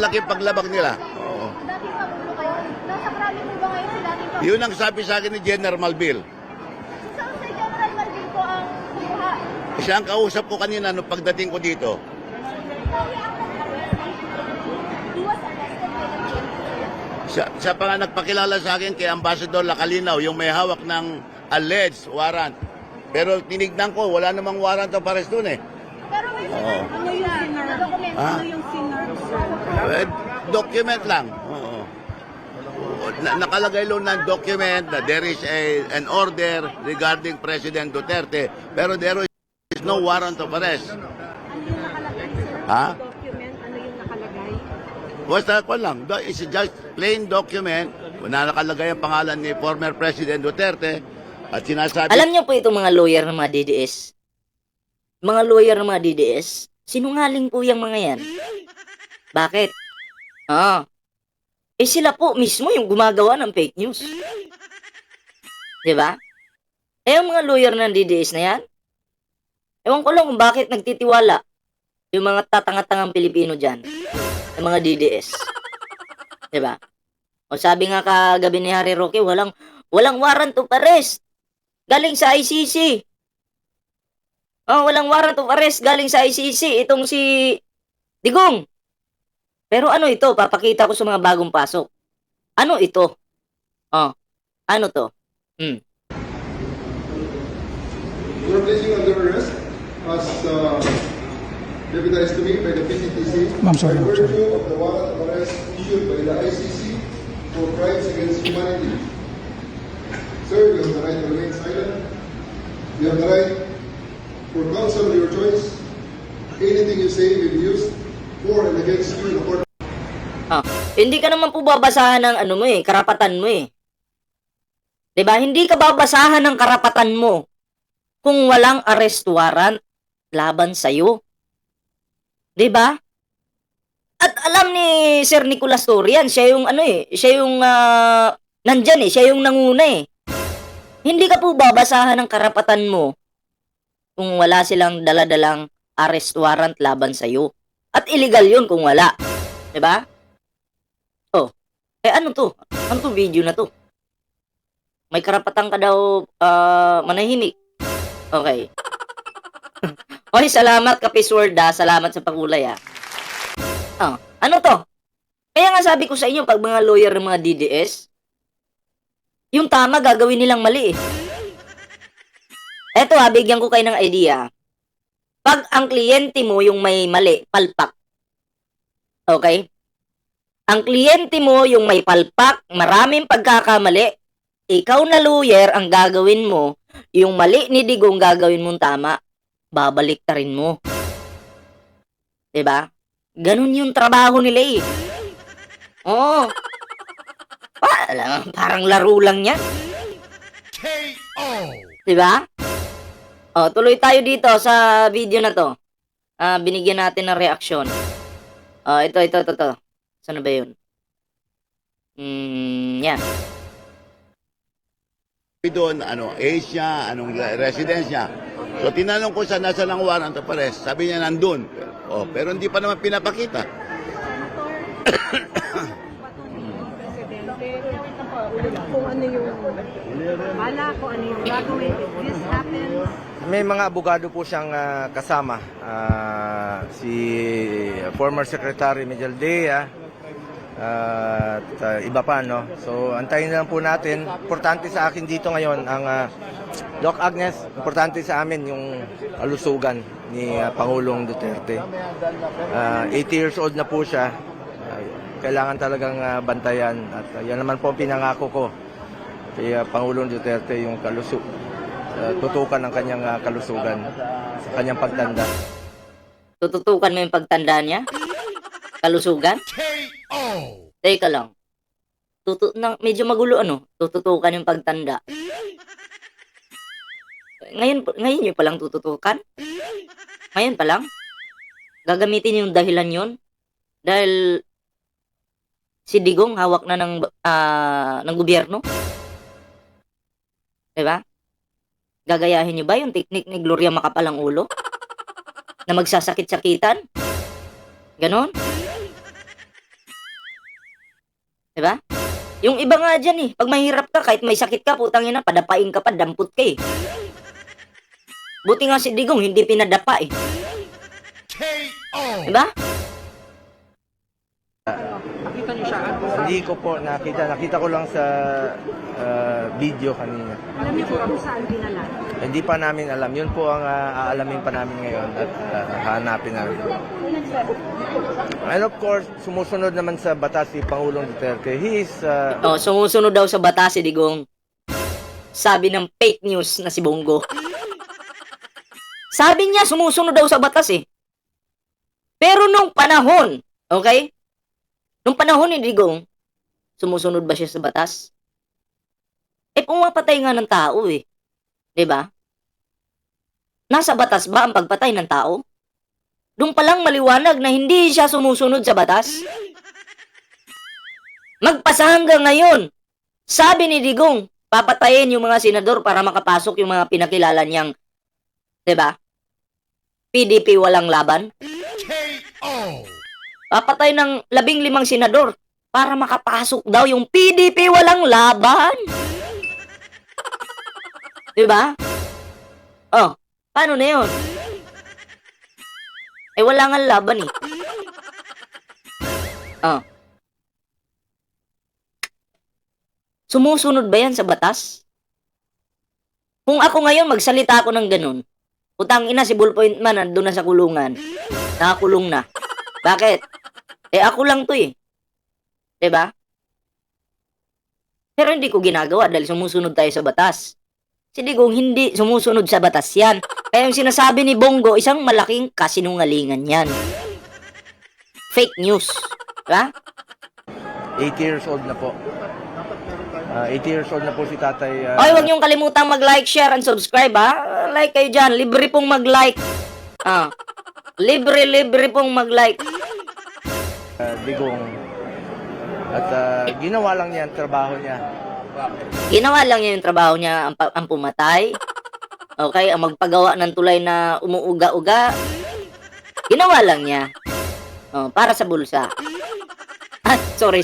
malaki paglabag nila. Oo. Dating Pangulo kayo, nasa krami po ba ngayon si dating Pangulo? Yun ang sabi sa akin ni General Malbil. Saan si General Malvin po ang kumuha? Siya ang kausap ko kanina nung pagdating ko dito. He was arrested by the PNP. Siya pa nga nagpakilala sa akin kay Ambassador Lacalinaw, yung may hawak ng alleged warrant. Pero tinignan ko, wala namang warrant of arrest doon eh. Pero may Oo. ano yung na document? Ha? Ano yung sinar? Document lang. Oo. Nakalagay lang ng document na there is an order regarding President Duterte, pero there is no warrant of arrest. Ano yung nakalagay, sir? Ha? Document, ano yung nakalagay? Basta ko lang, it's just plain document na nakalagay ang pangalan ni former President Duterte at sinasabi... Alam niyo po itong mga lawyer ng mga DDS? Mga lawyer ng mga DDS, sinungaling po yung mga yan. Bakit? Eh sila po mismo yung gumagawa ng fake news. Diba? Eh yung mga lawyer ng DDS na yan, ewan ko lang kung bakit nagtitiwala yung mga tatanga-tangang Pilipino dyan, yung mga DDS. Diba? O sabi nga kagabi ni Harry Roque, walang warrant of arrest. Galing sa ICC. Oh, walang warrant of arrest galing sa ICC. Itong si Digong. Pero ano ito? Papakita ko sa mga bagong pasok. Ano ito? Oh, ano to? You are placing under arrest as deputized to me by the PCTC. Ma'am, sorry, by ma'am, sorry. virtue of the warrant of arrest issued by the ICC for crimes against humanity. Sir, you have the right to remain silent. You have the right for counsel of your choice. Anything you say will be used for and against you in the court. Hindi ka naman po babasahan ng ano mo eh, karapatan mo eh. 'Di ba? Hindi ka babasahan ng karapatan mo kung walang arrest warrant laban sa iyo. 'Di ba? At alam ni Sir Nicolas Torian, siya yung ano eh, siya yung nandyan eh, siya yung nanguna eh. Hindi ka po babasahan ng karapatan mo kung wala silang daladalang arrest warrant laban sa iyo. At illegal 'yun kung wala. 'Di ba? Oh. Eh ano to? Ano to video na to? May karapatan ka daw manahimik. Okay. Oy, salamat Kapisword ah. Salamat sa pagulay ah. Oh, ano to? Kaya nga sabi ko sa inyo, pag mga lawyer ng mga DDS, yung tama gagawin nilang mali eh. Eto bigyan ko kayo ng idea. Pag ang kliyente mo yung may mali, palpak. Okay? Ang kliyente mo yung may palpak, maraming pagkakamali, ikaw na lawyer ang gagawin mo, yung mali ni Digong gagawin mong tama, babaliktarin mo. 'Di ba? Ganun yung trabaho nila eh. Oo. Parang laro lang yan. Diba? O, tuloy tayo dito sa video na to. Binigyan natin ng reaksyon. Ito. Saan na ba yun? Yan. Doon, age niya, anong residence niya. So tinanong ko siya, nasa ng warrant of arrest. Sabi niya, nandun. Oh, pero hindi pa naman pinapakita. Kung ano yung bala, kung ano yung gagawin, if this happens. May mga abogado po siyang kasama. Si former Secretary Medialdea at iba pa, no? So, antayin na lang po natin. Importante sa akin dito ngayon ang Doc Agnes, importante sa amin yung kalusugan ni Pangulong Duterte. 80 years old na po siya. Kailangan talagang bantayan at yan naman po ang pinangako ko kay Pangulong Duterte, yung tutukan ng kanyang kalusugan sa kanyang pagtanda. Tututukan mo yung pagtanda niya? Kalusugan? Teka lang. Medyo magulo tututukan yung pagtanda. Ngayon nyo palang tututukan? Ngayon pa lang? Gagamitin yung dahilan yon? Dahil si Digong hawak na ng gobyerno? Diba? Gagayahin nyo ba yung teknik ni Gloria Macapalang Ulo? Na magsasakit-sakitan? Ganon? Diba? Yung iba nga dyan pag mahirap ka, kahit may sakit ka, putang ina, padapain ka pa, dampot ka Buti nga si Digong, hindi pinadapa Diba? Nakita niyo siya? Hindi ko po nakita. Nakita ko lang sa video kanina. Alam niyo po kung saan dinala? Hindi pa namin alam. Yun po ang aalamin pa namin ngayon at hahanapin namin. And of course, sumusunod naman sa batas si Pangulong Duterte. He is... Sumusunod daw sa batas si Digong. Sabi ng fake news na si Bongo. Sabi niya, sumusunod daw sa batas Pero nung panahon, okay? Nung panahon ni Digong, sumusunod ba siya sa batas? Pumapatay nga ng tao Diba? Nasa batas ba ang pagpatay ng tao? Doon palang maliwanag na hindi siya sumusunod sa batas. Magpasa hanggang ngayon. Sabi ni Digong, papatayin yung mga senador para makapasok yung mga pinakilala niyang, diba? PDP walang laban. Papatay ng 15 senador para makapasok daw yung PDP walang laban. Diba? Paano na yun? Wala nga laban Sumusunod ba yan sa batas? Kung ako ngayon magsalita ako ng ganun, utang ina si Ballpoint Man nandun na sa kulungan. Nakakulong na. Bakit? Ako lang to Diba? Pero hindi ko ginagawa dahil sumusunod tayo sa batas. Si Digong hindi sumusunod sa batas yan. Kaya yung sinasabi ni Bongo, isang malaking kasinungalingan yan. Fake news. Diba? 80 years old na po. 80 years old na po si tatay. Oy, huwag niyong kalimutang mag-like, share, and subscribe Like kayo dyan. Libre pong mag-like. Libre pong mag-like. Digong. At ginawa lang niya ang trabaho niya. Ginawa lang niya yung trabaho niya, ang pumatay. Okay, ang magpagawa ng tulay na umuuga-uga. Ginawa lang niya. Para sa bulsa. Sorry.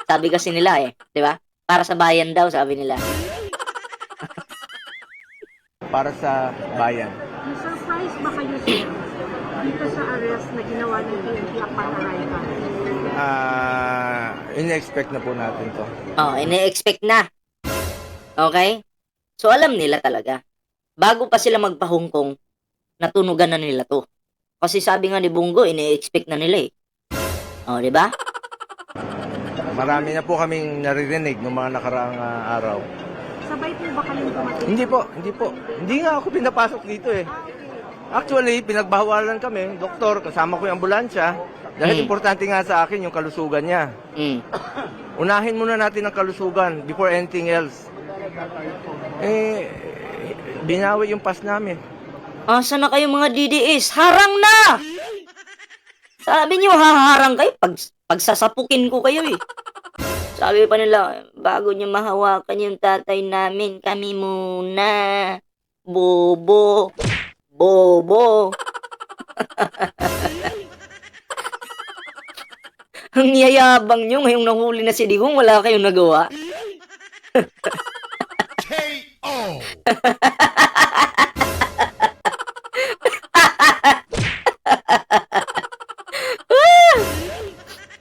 Sabi kasi nila di ba? Para sa bayan daw, sabi nila. Para sa bayan. Surprise ba kayo sir dito sa arrest na ginawa ng PNP upon arrival? In-expect na po natin to. Ine-expect na. Okay? So, alam nila talaga. Bago pa sila magpa-Hong Kong, natunugan na nila to. Kasi sabi nga ni Bongo, ine-expect na nila di ba? Marami na po kaming naririnig ng mga nakaraang araw. Sabay po ba kayong dumating? Hindi po. Hindi nga ako pinapasok dito Actually, pinagbawalan kami, doktor, kasama ko yung ambulansya. Dahil importante nga sa akin yung kalusugan niya. Unahin muna natin ang kalusugan before anything else. Binawi yung pass namin. Asa na kayo mga DDS? Harang na! Sabi niyo, haharang kayo. Pagsasapukin ko kayo Sabi pa nila, bago niyo mahawakan yung tatay namin, kami muna. Bobo. Ang yayabang nyo, ngayong nahuli na si Digong, wala kayong nagawa.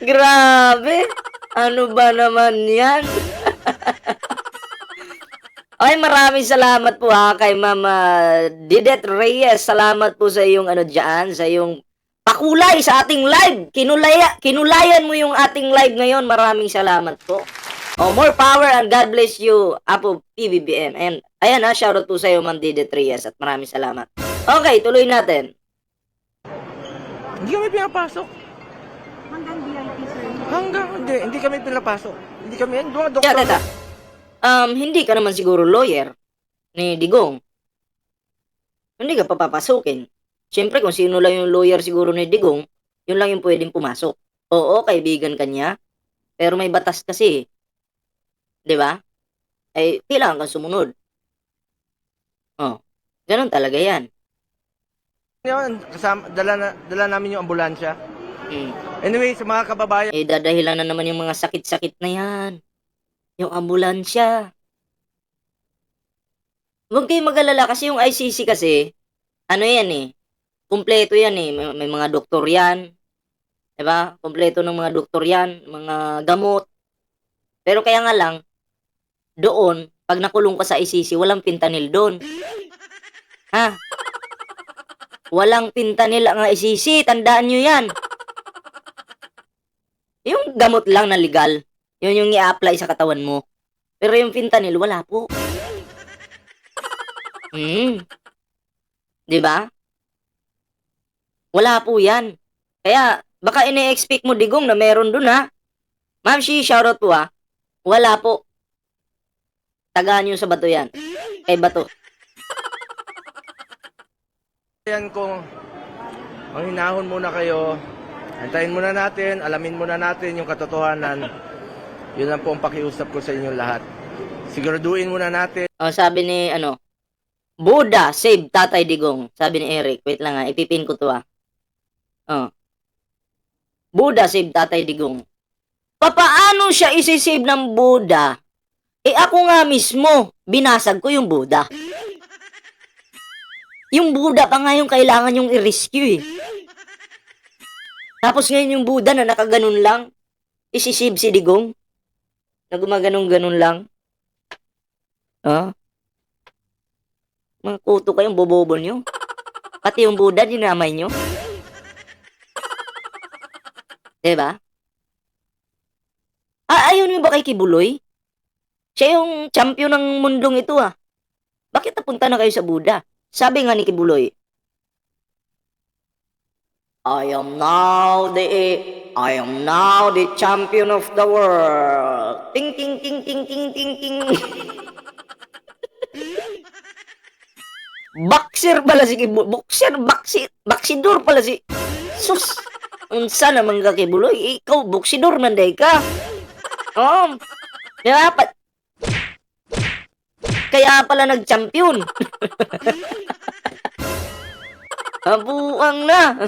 Grabe! Ano ba naman yan? Ay, maraming salamat po kay Mama Didet Reyes. Salamat po sa iyong dyan, sa iyong pakulay sa ating live. Kinulayan mo yung ating live ngayon. Maraming salamat po. More power and God bless you, Apo PBBM. And ayan shoutout po sa iyo, Ma'am Didet Reyes. At maraming salamat. Okay, tuloy natin. Hindi kami pinapasok. Hanggang VIP sir? Hindi kami pinapasok. Hindi kami, doktor. Teka. Hindi ka naman siguro lawyer ni Digong. Hindi ka papapasukin. Siyempre, kung sino lang yung lawyer siguro ni Digong, yun lang yung pwedeng pumasok. Oo, kaibigan ka niya. Pero may batas kasi. Di ba? Kailangan kang sumunod. Ganun talaga yan. Ngayon, dala namin yung ambulansya. Anyway, sa mga kababayan, Eh, dadahilan na naman yung mga sakit-sakit na yan. Yung ambulansya. Huwag kayong mag-alala kasi yung ICC kasi, ano yan eh, kumpleto yan eh. May mga doktor yan. Diba? Kumpleto ng mga doktor yan, mga gamot. Pero kaya nga lang, doon, pag nakulong ka sa ICC, walang fentanyl doon. Ha? Walang fentanyl ang ICC, tandaan nyo yan. Yung gamot lang na legal, yun yung i-apply sa katawan mo. Pero yung fentanyl, wala po. Di ba? Wala po yan. Kaya, baka ine-expect mo, Digong, na meron dun, ha? Ma'am, shoutout po, ha? Wala po. Tagaan nyo sa bato yan. Kay bato. kung ang hinahon muna kayo, antayin muna natin, alamin muna natin yung katotohanan. Yun lang po ang pakiusap ko sa inyong lahat. Siguraduhin muna natin. Sabi ni, Buddha, save Tatay Digong. Sabi ni Eric. Wait lang, ha? Ipipin ko to, ha? Buddha, save Tatay Digong. Papaano siya isi-save ng Buddha? Eh ako nga mismo, binasag ko yung Buddha. Yung Buddha pa nga yung kailangan yung i-rescue eh. Tapos ngayon yung Buddha na nakaganon lang, isi-save si Digong. Na gumaganong-ganon lang. Mga kuto kayong bobobo nyo. Pati yung Buddha, dinamay nyo. Diba? Ayun mo ba kay Kibuloy? Siya yung champion ng mundong ito ah. Bakit napunta na kayo sa Buddha? Sabi nga ni Kibuloy, I am now the champion of the world. Ting ting ting ting ting ting ting. Boxer pala si Kibuloy. Baksidor pala si. Sus. Unsa naman ka Kibuloy? Ikaw boksidor man day ka. Dapat. Kaya pala nag-champion. Abuang na.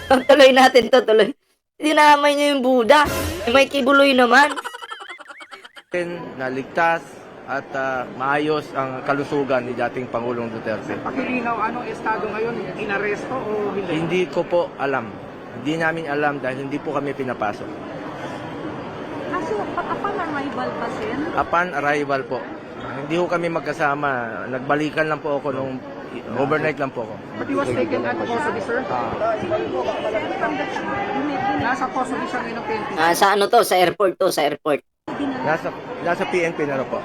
Tuloy natin to, tuloy. Dinamay niya yung Buddha. May Kibuloy naman. Naligtas at maayos ang kalusugan ni dating Pangulong Duterte. Pakilinaw, anong estado ngayon? Inaresto o hindi? Hindi ko po alam. Hindi namin alam dahil hindi po kami pinapasok. Kaso, upon arrival pa, Sen? Upon arrival po. Hindi ko kami magkasama. Nagbalikan lang po ako nung overnight lang po ako. But he was taken at custody, sir? Nasa custody siya ngayon ng PNP. Sa ano to? Sa airport to, sa airport. Nasa PNP na rin po.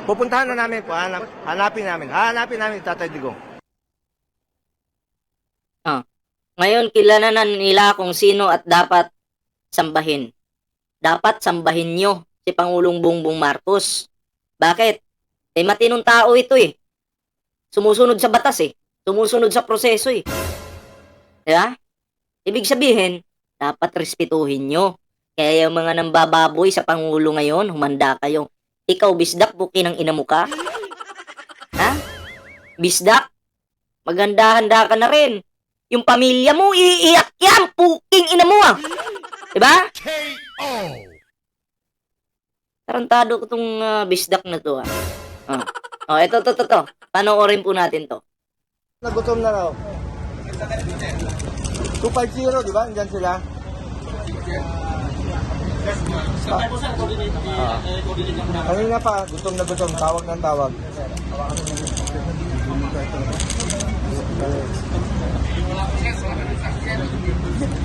Pupuntahan na namin po. Hanapin namin Tatay Digong. Ngayon, kilala na nila kung sino at dapat sambahin. Dapat sambahin nyo si Pangulong Bongbong Marcos. Bakit? Eh, matinong tao ito eh. Sumusunod sa batas eh. Sumusunod sa proseso eh. Diba? Ibig sabihin, dapat respetuhin nyo. Kaya yung mga nambababoy sa Pangulo ngayon, humanda kayo. Ikaw, bisdak, buki ng ina mo ka? Ha? Bisdak? Maganda-handa ka na rin. Yung pamilya mo, iiyak yan, puking ina mo ah. Diba? Tarantado ko tong bisdak na to ah. Ito. Panoorin po natin to. Nagutom na raw. 250, di ba? Andyan sila. Kanina pa, gutom na gutom. Tawag ng tawag.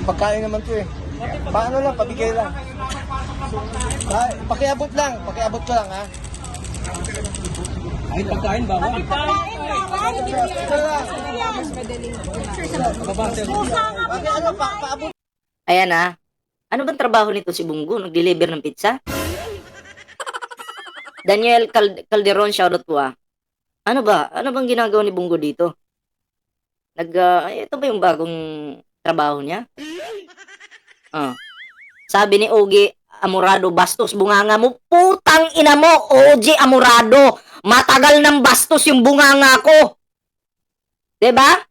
Pagkain naman to eh. Paano lang, pabigay lang. Pakiabot ko lang ha. Ay, pagkain ba? Ayan ah. Ano bang trabaho nito si Bungo? Nag-deliver ng pizza? Daniel Calderon, shoutout po ah. Ano ba? Ano bang ginagawa ni Bungo dito? Ito ba yung bagong trabaho niya? Sabi ni Ogie Amorado, bastos bunganga mo. Putang ina mo, Ogie Amorado. Matagal ng bastos yung bunganga ko. Diba?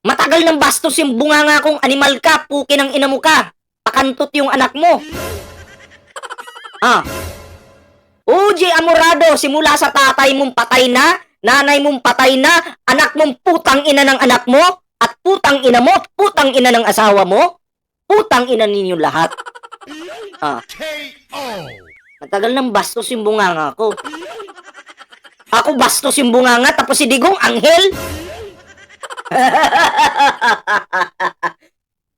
Matagal ng bastos yung bunganga kong animal ka, puki ng ina mo ka. Pakantot yung anak mo. OJ Amorado, simula sa tatay mong patay na, nanay mong patay na, anak mong putang ina ng anak mo, at putang ina mo, putang ina ng asawa mo, putang ina ninyo lahat. Matagal ng bastos yung bunganga ko. Ako bastos yung bunganga, tapos si Digong anghel.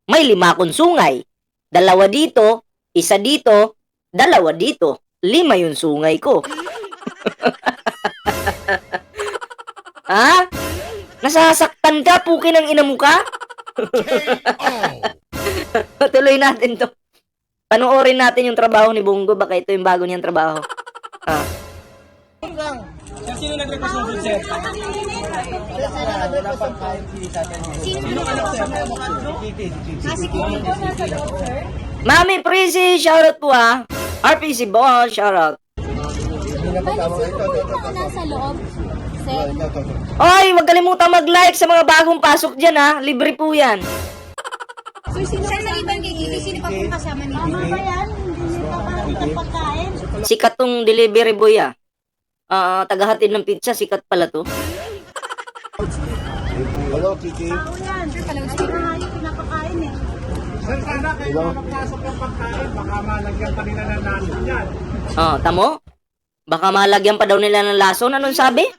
May 5 akong sungay. 2 dito, 1 dito, 2 dito. 5 yung sungay ko. Ha? Nasasaktan ka, puki ng ina mo ka? Tuloy natin to. Panoorin natin yung trabaho ni Bongo. Baka ito yung bago niyang trabaho. Sino nagrepresented, sir? Mami Prissy, shoutout po RPC Ball, shoutout. Nasa loob, sir. Oy, wag kalimutan mag-like sa mga bagong pasok dyan Libre po yan. Sir, sa ibang gigili, sino pa pong kasama ninyo? Mama ba yan? Hindi pa parang pagkain. Sikat tong delivery boy tagahatid ng pizza, sikat pala to. Hello, Kiki. Tao yan. Sir, palagay ko na yung pinapakain eh. Sir, sana kayo magpasok ng pagkain, baka malagyan pa nila ng lason yan. Tamo? Baka malagyan pa daw nila ng lason. Anong sabi?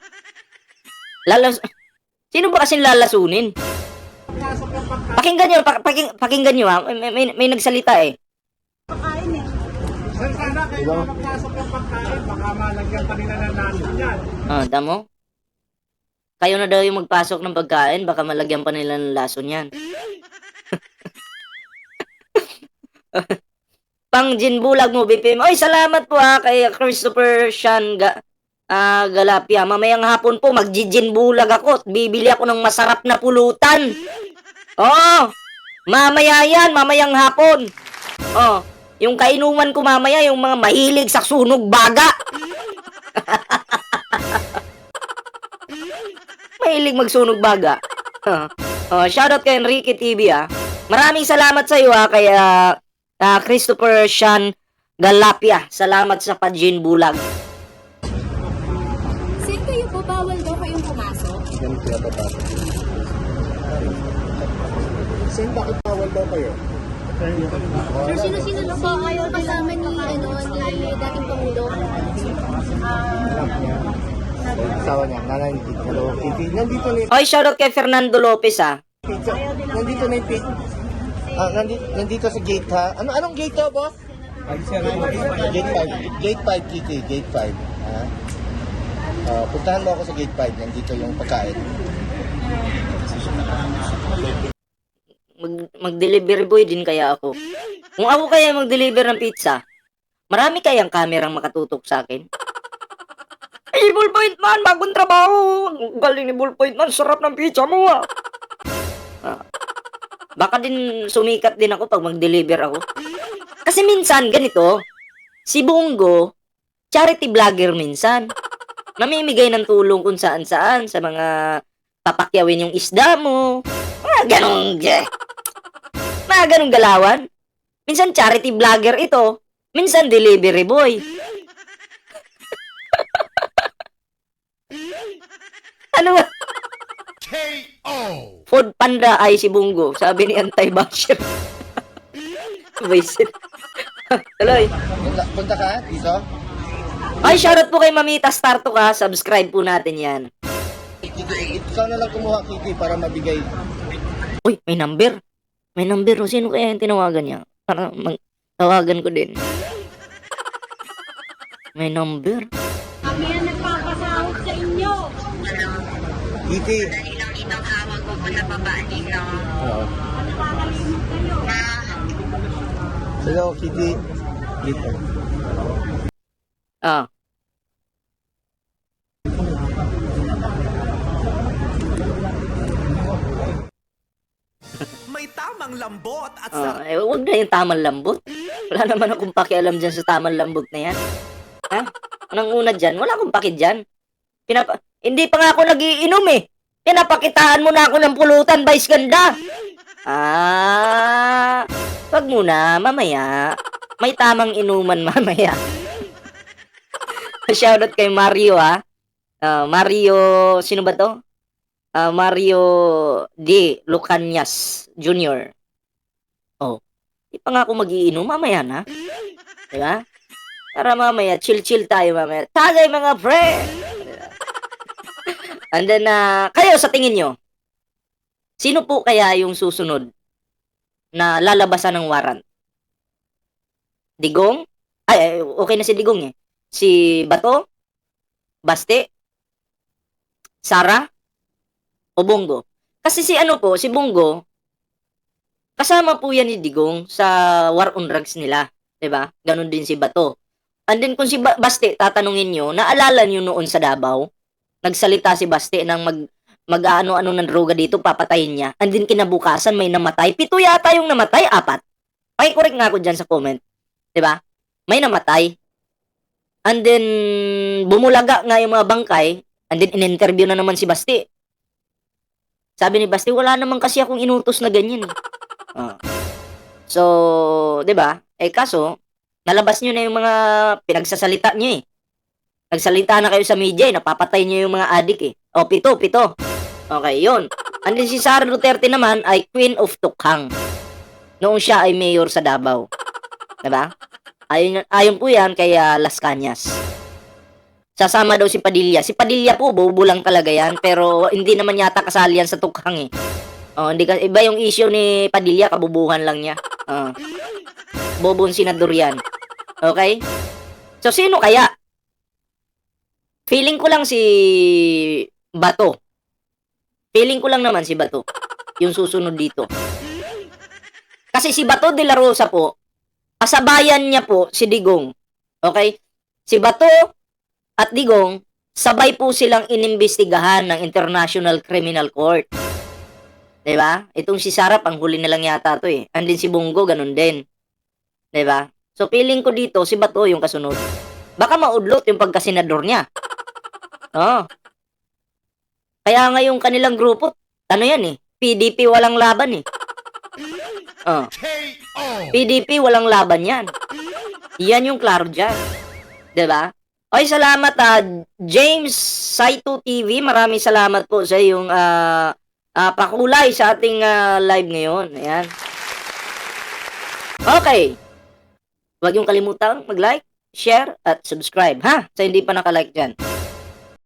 Sino ba kasing lalasunin? Pasok ng pagkain. Pakinggan nyo, pakinggan nyo may nagsalita Pakain eh. Sir, sana kayo magpasok ng pagkain, baka malagyan pa nila ng lason yan. Tamo? Kayo na daw yung magpasok ng pagkain, baka malagyan pa nila ng lason yan. Pang Gin Bulag mo, BPM. Oy, salamat po kay Christopher Sean Galapia. Mamayang hapon po, mag-gin bulag ako at bibili ako ng masarap na pulutan. Mamaya yan, mamayang hapon. Yung kainuman ko mamaya, yung mga mahilig sa sunog baga. Mahilig magsunog baga. Shoutout kay Enrique TV Maraming salamat sa iyo kay Christopher Sean Galapia. Salamat sa Pagin Bulag. Sir, kayo po, bawal daw kayong pumasok? Sir, bakit bawal daw kayo? Sir, sino-sino lang po ayaw kasama ni dating Pangulo? Asawa niya, nanay ni Kiki. Hello, Kiki. Nandito na yung Oy, shoutout kay Fernando Lopez pizza. Nandito na yung pizza. Nandito sa gate Anong gate to, boss? Gate 5. Gate 5, Kiki. Gate 5. Puntahan mo ako sa gate 5. Nandito yung pagkain. Mag-delivery boy din kaya ako. Kung ako kaya mag-deliver ng pizza, marami kayang kamerang makatutok sa akin. Ay, Ballpoint Man, bagong trabaho. Galing ni Ballpoint Man, sarap ng pizza mo Baka din sumikat din ako pag mag-deliver ako. Kasi minsan, ganito, si Bongo, charity vlogger minsan. Namimigay ng tulong kung saan-saan sa mga papakyawin yung isda mo. Mga ganong galawan. Minsan charity vlogger ito, minsan delivery boy. Ano ba? Food Panda ay si Bongo, sabi ni Anti-Basher. Visit. Tuloy. Punta ka dito? Ay, shoutout po kay Mamita Starto subscribe po natin yan. Ikaw na lang kumuha, Kiki, para mabigay. Uy, may number. May number. Sino kaya yung tinawagan niya? Para tawagan ko din. May number. Kami yan nagpapasahod sa inyo. Kiki. Hello, Kiki. Dito. May tamang lambot at Huwag na yung tamang lambot. Wala naman akong pakialam dyan sa tamang lambot na yan. Anong una dyan? Wala akong paki dyan. Hindi pa nga ako nagiinom Pinapakitaan mo na ako ng pulutan, Vice Ganda. Wag muna, mamaya. May tamang inuman mamaya. Shoutout kay Mario, Mario, sino ba to? Mario D. Lucanyas Jr. Oh, di pa nga ako magiinom, mamaya na. Diba? Para mamaya, chill-chill tayo mamaya. Tagay mga pre! And then, kayo sa tingin nyo, sino po kaya yung susunod na lalabasan ng warrant? Digong? Ay, okay na si Digong eh. Si Bato? Baste? Sara? O Bongo? Kasi si si Bongo, kasama po yan ni Digong sa war on drugs nila. Diba? Ganon din si Bato. And then kung si Baste, tatanungin nyo, naalala nyo noon sa Davao, nagsalita si Baste ng mag-ano-ano ng droga dito, papatayin niya. And then kinabukasan, may namatay. 7 yata yung namatay, 4. Correct nga ako dyan sa comment. Diba? May namatay. And then, bumulaga nga yung mga bangkay. And then, in-interview na naman si Baste. Sabi ni Baste, wala naman kasi akong inutos na ganyan. So, diba? Kaso, nalabas nyo na yung mga pinagsasalita nyo eh. Nagsalita na kayo sa media eh. Napapatay nyo yung mga adik eh. 7. Okay, yun. And then si Sara Duterte naman ay Queen of Tukhang. Noong siya ay mayor sa Davao. Diba? Ayon po yan kay Las Cañas. Sasama daw si Padilla. Si Padilla po, bobo lang talaga yan. Pero hindi naman yata kasali yan sa Tukhang eh. Iba yung issue ni Padilla, kabubuhan lang niya. Bobong senador yan. Okay? So, sino kaya? Feeling ko lang si Bato. Feeling ko lang naman si Bato. Yung susunod dito. Kasi si Bato de la Rosa po, kasabayan niya po si Digong. Okay? Si Bato at Digong, sabay po silang inimbestigahan ng International Criminal Court. Diba? Itong si Sara, panghuli na lang yata to eh. And then si Bongo, ganun din. Diba? So, feeling ko dito, si Bato yung kasunod. Baka maudlot yung pagkasenador niya. Kaya nga yung kanilang grupo, yan eh, PDP walang laban eh. PDP walang laban yan. Yan yung klaro dyan. Diba? Okay, salamat James Saito TV. Maraming salamat po sa yung pakulay sa ating live ngayon. Ayan. Okay. Huwag yung kalimutang mag-like, share, at subscribe, ha? Sa hindi pa naka-like dyan.